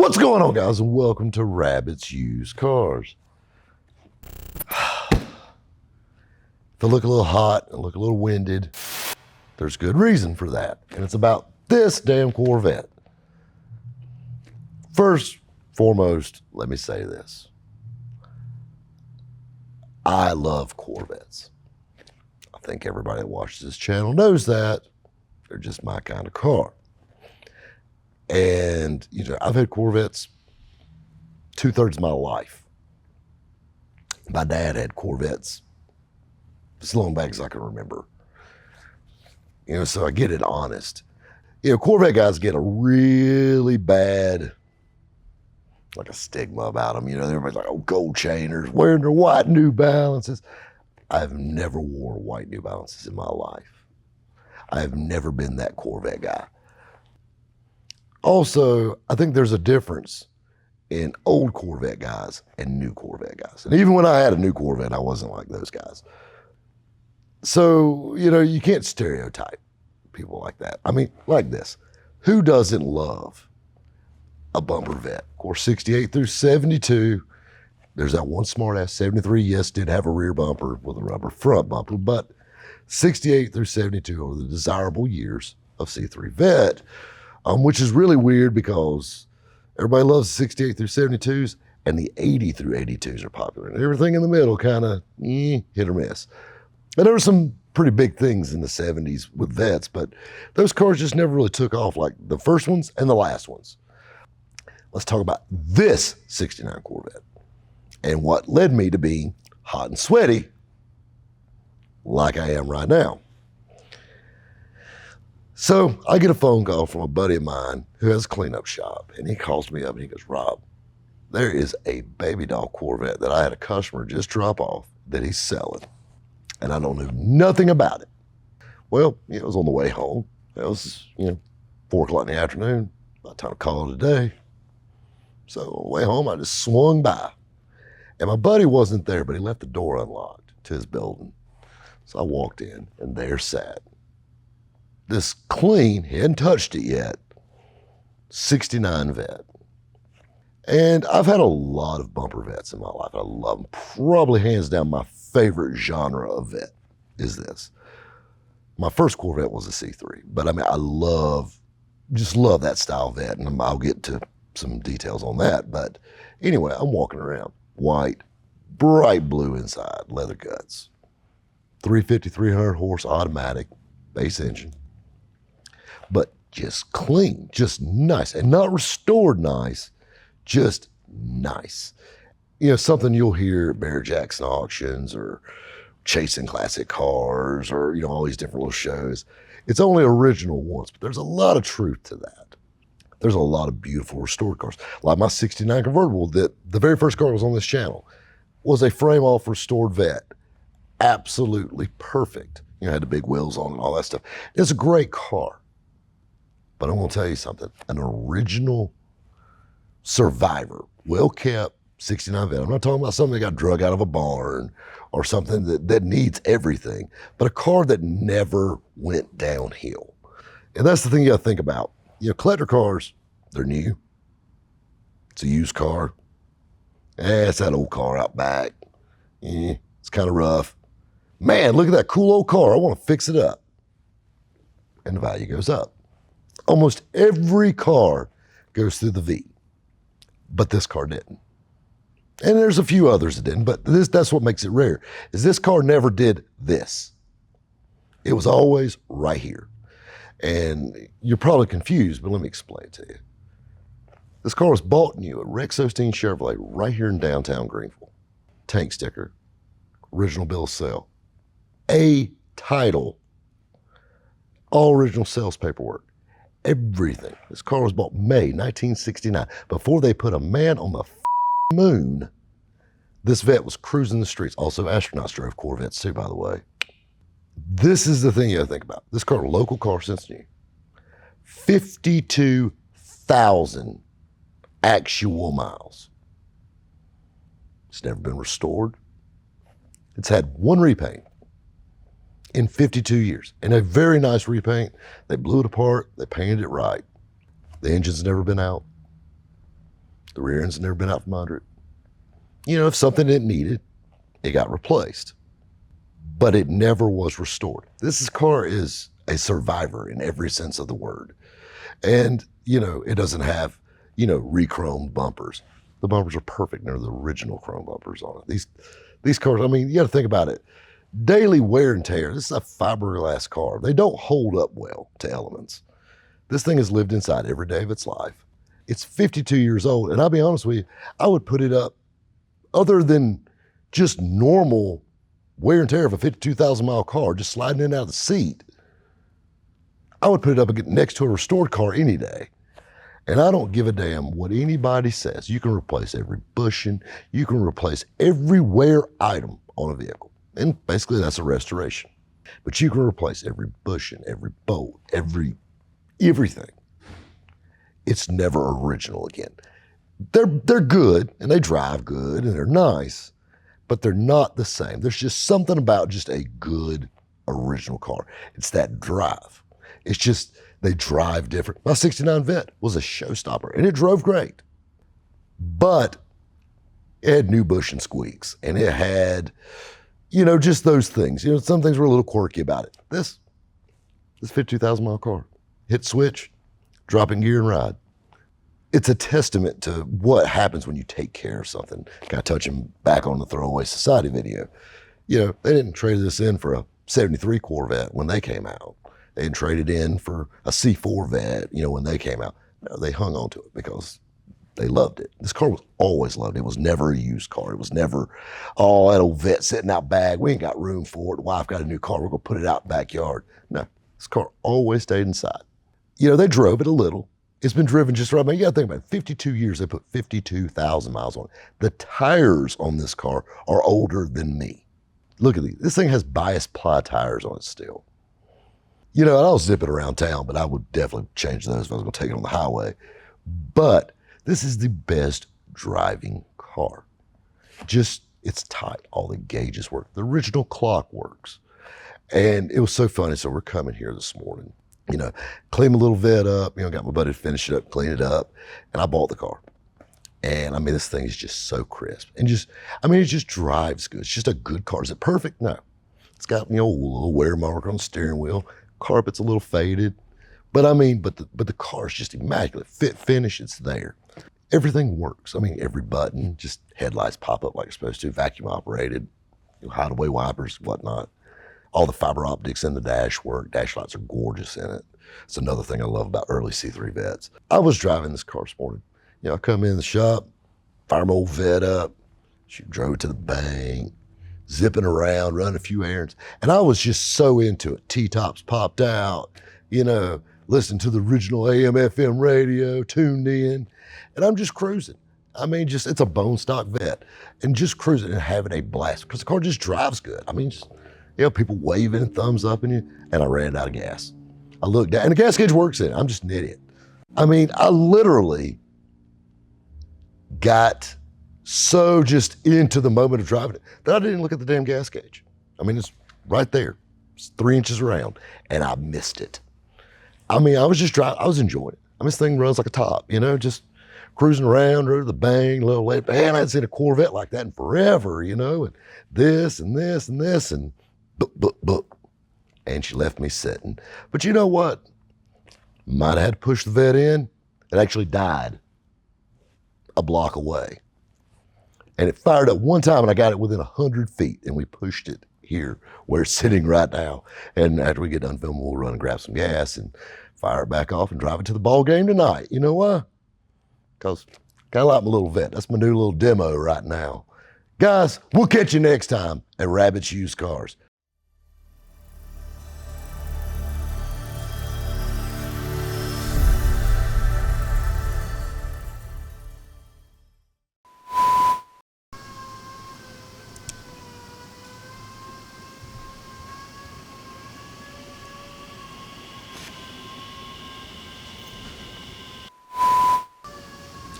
What's going on, guys, and welcome to Rabbit's Used Cars. If I look a little hot and look a little winded, there's good reason for that, and it's about this damn Corvette. First, foremost, let me say this. I love Corvettes. I think everybody that watches this channel knows that. They're just my kind of car. And, I've had Corvettes 2/3 of my life. My dad had Corvettes as long back as I can remember. So I get it honest. Corvette guys get a really bad, like a stigma about them. Everybody's like, oh, gold chainers, wearing their white New Balances. I've never worn white New Balances in my life. I have never been that Corvette guy. Also, I think there's a difference in old Corvette guys and new Corvette guys. And even when I had a new Corvette, I wasn't like those guys. So, you can't stereotype people like that. I mean, like this. Who doesn't love a bumper vet? Of course, 68 through 72, there's that one smart ass. 73, yes, did have a rear bumper with a rubber front bumper, but 68 through 72 are the desirable years of C3 vet. Which is really weird because everybody loves 68 through 72s and the 80 through 82s are popular. And everything in the middle kind of hit or miss. And there were some pretty big things in the 70s with vets, but those cars just never really took off like the first ones and the last ones. Let's talk about this 69 Corvette and what led me to being hot and sweaty like I am right now. So I get a phone call from a buddy of mine who has a cleanup shop, and he calls me up and he goes, Rob, there is a baby doll Corvette that I had a customer just drop off that he's selling, and I don't know nothing about it. Well, it was on the way home. It was, 4 o'clock in the afternoon, by the time I called it a day. So on the way home, I just swung by, and my buddy wasn't there, but he left the door unlocked to his building. So I walked in, and there sat this clean, he hadn't touched it yet, 69 vet. And I've had a lot of bumper vets in my life. I love them. Probably hands down my favorite genre of vet is this. My first Corvette was a C3, but I just love that style vet, and I'll get to some details on that. But anyway, I'm walking around, white, bright blue inside, leather guts, 350, 300 horse automatic, base engine. But just clean, just nice, and not restored nice, just nice. Something you'll hear at Bear Jackson auctions or chasing classic cars or, all these different little shows. It's only original once, but there's a lot of truth to that. There's a lot of beautiful restored cars. Like my 69 convertible, that the very first car that was on this channel was a frame-off restored vet. Absolutely perfect. Had the big wheels on and all that stuff. It's a great car. But I'm going to tell you something, an original survivor, well-kept 69 vet. I'm not talking about something that got drug out of a barn or something that needs everything, but a car that never went downhill. And that's the thing you got to think about. Collector cars, they're new. It's a used car. It's that old car out back. It's kind of rough. Man, look at that cool old car. I want to fix it up. And the value goes up. Almost every car goes through the V, but this car didn't. And there's a few others that didn't, but that's what makes it rare, is this car never did this. It was always right here. And you're probably confused, but let me explain it to you. This car was bought new at Rex Osteen Chevrolet right here in downtown Greenville. Tank sticker, original bill of sale, a title, all original sales paperwork. Everything. This car was bought May 1969. Before they put a man on the moon, this vet was cruising the streets. Also, astronauts drove Corvettes too, by the way. This is the thing you gotta think about. This car, local car since new. 52,000 actual miles. It's never been restored. It's had one repaint in 52 years, and a very nice repaint. They blew it apart, they painted it right. The engine's never been out. The rear end's never been out from under it. You know, if something didn't need it, it got replaced. But it never was restored. This car is a survivor in every sense of the word. And, you know, it doesn't have, you know, re-chromed bumpers. The bumpers are perfect. They're the original chrome bumpers on it. These cars, I mean, you got to think about it. Daily wear and tear. This is a fiberglass car. They don't hold up well to elements. This thing has lived inside every day of its life. It's 52 years old. And I'll be honest with you, I would put it up, other than just normal wear and tear of a 52,000 mile car, just sliding in and out of the seat, I would put it up next to a restored car any day. And I don't give a damn what anybody says. You can replace every bushing, you can replace every wear item on a vehicle. And basically that's a restoration. But you can replace every bushing, every bolt, everything. It's never original again. They're good and they drive good and they're nice, but they're not the same. There's just something about just a good original car. It's that drive. It's just, they drive different. My 69 Vet was a showstopper and it drove great, but it had new bush and squeaks and it had, you know, just those things. You know, some things were a little quirky about it. This 52,000 mile car, hit switch, drop in gear and ride. It's a testament to what happens when you take care of something. Kind of touching back on the Throwaway Society video. You know, they didn't trade this in for a 73 Corvette when they came out. They didn't trade it in for a C4 Vet, you know, when they came out. No, they hung on to it because they loved it. This car was always loved. It was never a used car. It was never, oh, that old Vet sitting out back. We ain't got room for it. The wife got a new car. We're going to put it out in the backyard. No, this car always stayed inside. You know, they drove it a little. It's been driven just right. I mean, you got to think about it. 52 years, they put 52,000 miles on it. The tires on this car are older than me. Look at these. This thing has bias ply tires on it still. You know, I'll zip it around town, but I would definitely change those if I was going to take it on the highway. But this is the best driving car. Just, it's tight. All the gauges work. The original clock works. And it was so funny. So we're coming here this morning, you know, clean my little Vet up, you know, got my buddy to finish it up, clean it up. And I bought the car. And I mean, this thing is just so crisp. And just, I mean, it just drives good. It's just a good car. Is it perfect? No. It's got, you know, a little wear marker on the steering wheel. Carpet's a little faded, but I mean, but the car's just immaculate. Fit, finish, it's there. Everything works. I mean, every button, just headlights pop up like it's supposed to, vacuum operated, you know, hideaway wipers, whatnot. All the fiber optics in the dash work. Dash lights are gorgeous in it. It's another thing I love about early C3 Vets. I was driving this car this morning. You know, I come in the shop, fire my old Vet up, she drove it to the bank, zipping around, running a few errands. And I was just so into it. T-tops popped out, you know, listening to the original AM, FM radio, tuned in, and I'm just cruising. I mean, just, it's a bone stock Vet and just cruising and having a blast because the car just drives good. I mean, just, you know, people waving and thumbs up at you, and I ran out of gas. I looked down, and the gas gauge works in it. I'm just an idiot. I mean, I literally got so just into the moment of driving it that I didn't look at the damn gas gauge. I mean, it's right there. It's 3 inches around, and I missed it. I mean, I was just driving. I was enjoying it. I mean, this thing runs like a top, you know, just cruising around, rode to the bang, a little late. Man, I hadn't seen a Corvette like that in forever, you know, and this and this and this and book. And she left me sitting. But you know what? Might have had to push the Vet in. It actually died a block away. And it fired up one time and I got it within 100 feet and we pushed it here where it's sitting right now. And after we get done filming, we'll run and grab some gas and fire it back off and drive it to the ball game tonight. You know why? Because kind of like my little Vet. That's my new little demo right now. Guys, we'll catch you next time at Rabbit's Used Cars.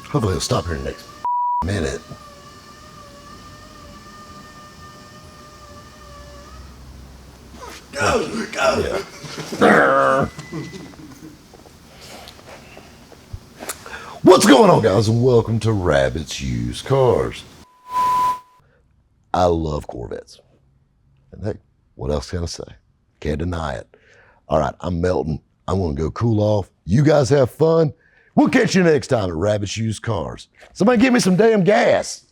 Hopefully it'll stop here in the next minute. Go! Yeah. What's going on, guys, and welcome to Rabbit's Used Cars. I love Corvettes. And hey, what else can I say? Can't deny it. All right, I'm melting. I'm gonna go cool off. You guys have fun. We'll catch you next time at Rabbit's Used Cars. Somebody give me some damn gas.